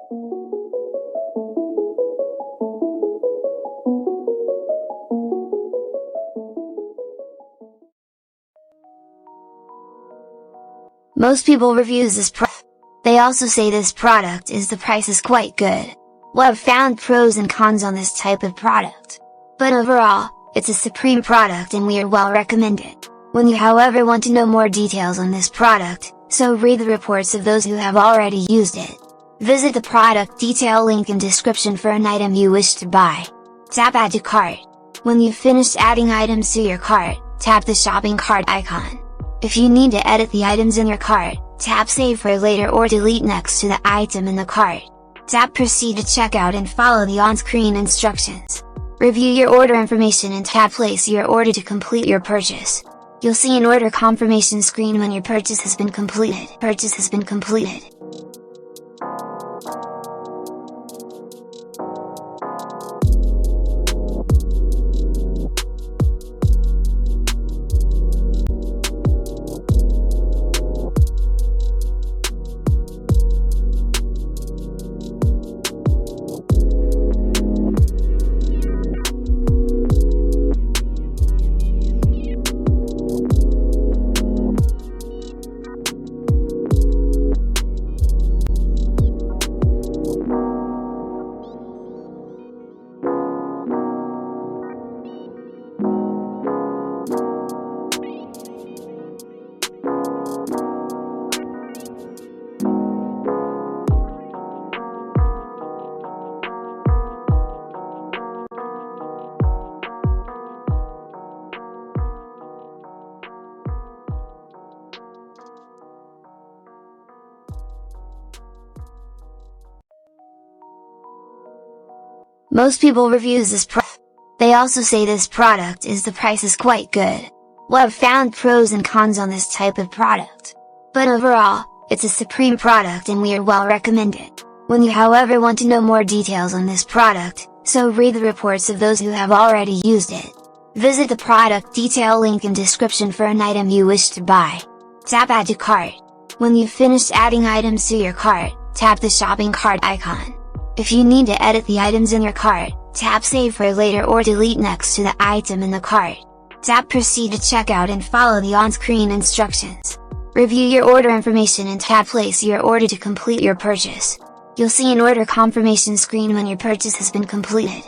Most people reviews this product. They also say this product is the price is quite good. Well, I've found pros and cons on this type of product. But overall, it's a supreme product and we are well recommended. When you however want to know more details on this product, so read the reports of those who have already used it. Visit the product detail link in description for an item you wish to buy. Tap Add to Cart. When you've finished adding items to your cart, tap the shopping cart icon. If you need to edit the items in your cart, tap Save for later or delete next to the item in the cart. Tap Proceed to checkout and follow the on-screen instructions. Review your order information and tap Place your order to complete your purchase. You'll see an order confirmation screen when your purchase has been completed. Most people reviews this product. They also say this product is the price is quite good. Well, I've found pros and cons on this type of product. But overall, it's a supreme product and we are well recommended. When you however want to know more details on this product, so read the reports of those who have already used it. Visit the product detail link in description for an item you wish to buy. Tap Add to Cart. When you've finished adding items to your cart, tap the shopping cart icon. If you need to edit the items in your cart, tap Save for later or delete next to the item in the cart. Tap Proceed to checkout and follow the on-screen instructions. Review your order information and tap Place your order to complete your purchase. You'll see an order confirmation screen when your purchase has been completed.